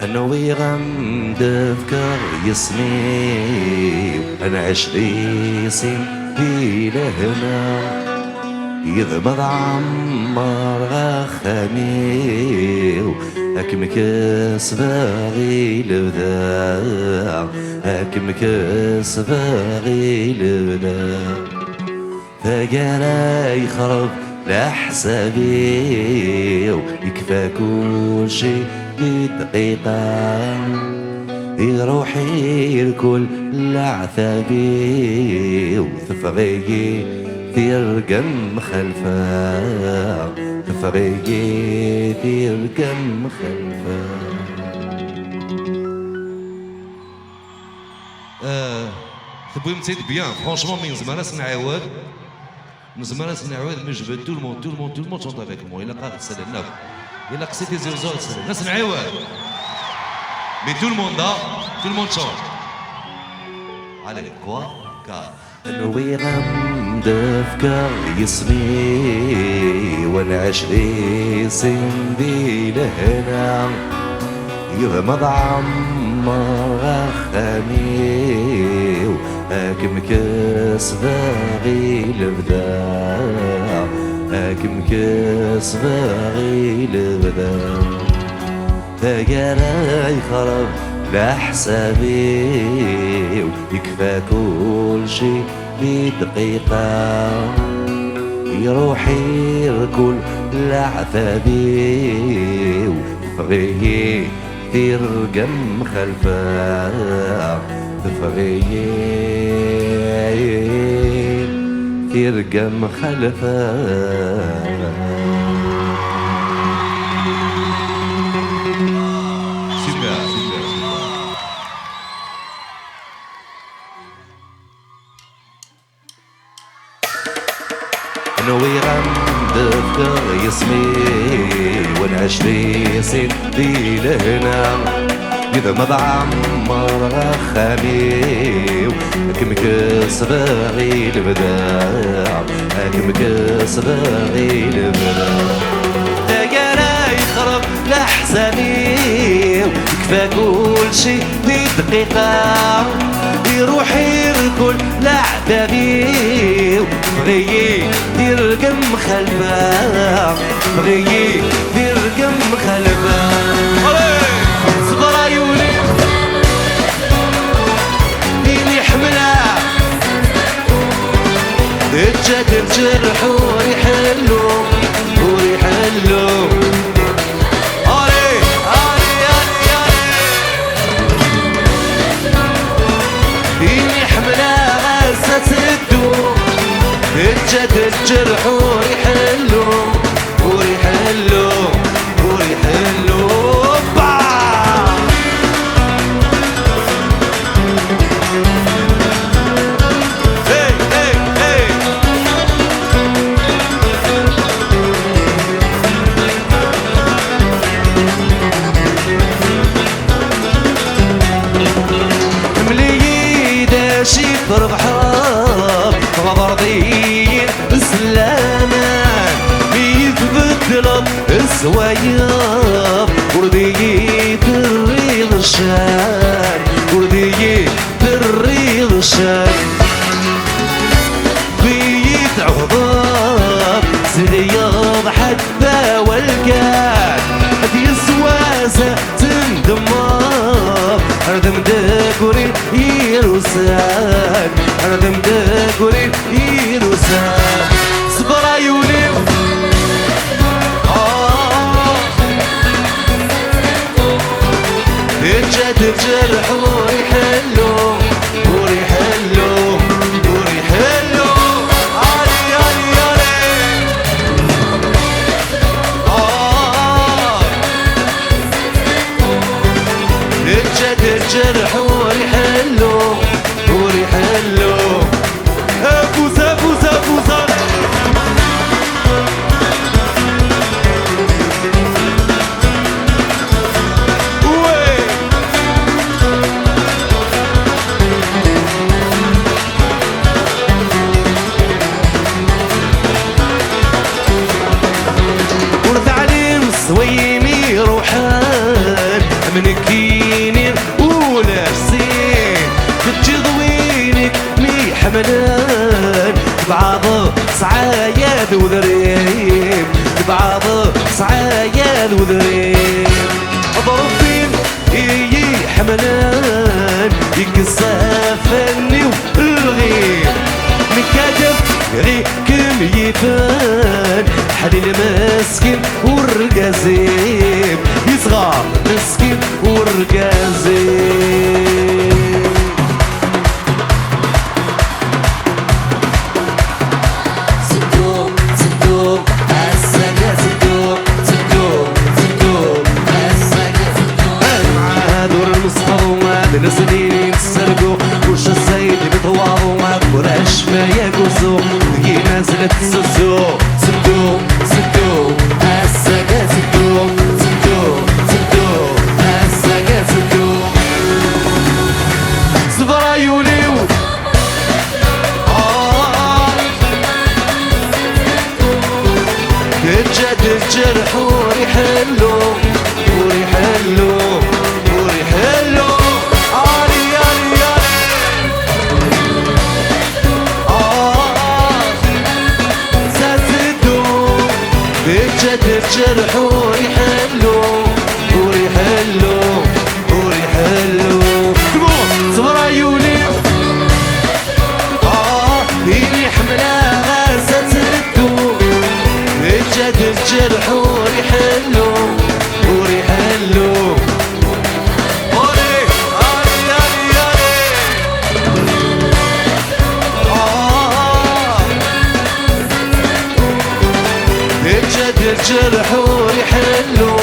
نوي غمد ذكر يسمي نعيش لي سن في لهنا يضمض عمر غخامي هاك مكسب غي لبدا هاك مكسب غي لبدا فقالا يخرب لحسابي ويكفى كل شي بدقيقة يروحي الكل لعثابي وثفغي ترقم خلفه تفرقي ترقم خلفه. تبغي متيت بيان فرانشمون من زمان نعاود من زمان نعاود مي جو تو الموند شونط افيك مو الا قاعد تسالنا الا قصيتي زوزو تسالنا ناس نعاود مي تو الموند شونط علي كوا كا نوي غمد افكار يسمي ونعيش لي سن دي لهنا يغمض عمر غخامي هاك مكسب غي لبدا هاك مكسب غي لبدا فقالا يخرب لحسابي ويكفى كل شي بدقيقة يروحي الكل لعثابي وفغي ترقم خلفه تفغي ترقم خلفه. نوي غمد ذكر يسمي ونعيش لي سن دي لهنا يضمض عمر غخامي هاك مكسب غي لبدا هاك مكسب غي لبدا فقالا يخرب لحسابي ويكفى كل شي بدقيقة يروحي الكل لعثابي بغي ترقم خلفه بغي ترقم خلفه. صبر عيوني فيني حمله اتجد الجرح وريحلو وريحلو فيني حمله غاسة الدور اتجد الجرح وريحلو وريحلو وريحلو مليي داشي فربحان غبرضيين بسلامة بيتبدلوا السوايب وردي تريض الشام وردي تريض الشام بيتعوضب سيض حتى والكاد هدي السواسة تندمر هردم داكوري يروسان هردم داكوري يروسان. صبر عيوني اتجد الجرح وريحلو وريحلو وريحلو علي علي علي اتجد الجرح وريحلو سعاد وذريم بعض صعايا وذريم ضرب فين إيه حملان يكسف النيو الغيم مكاتب غي كم يبان حليل مسكين ورقازيم يصغر مسكين ورقازيم سنين تسرقوا وش السيد بطواه وما كراش ما يقصوا دقي نازلة سدو سدو سدو الساقة سدو سدو سدو الساقة سدو صبرا يوليو تجد الجرح وريحلو وريحلو وريحلو الجرح وريحلو وريحلو وريحلو صبر عيوني هيني حملها ستدو الجد الجرح وريحلو وريحلو وري اري اري اري الجد الجرح وريحلو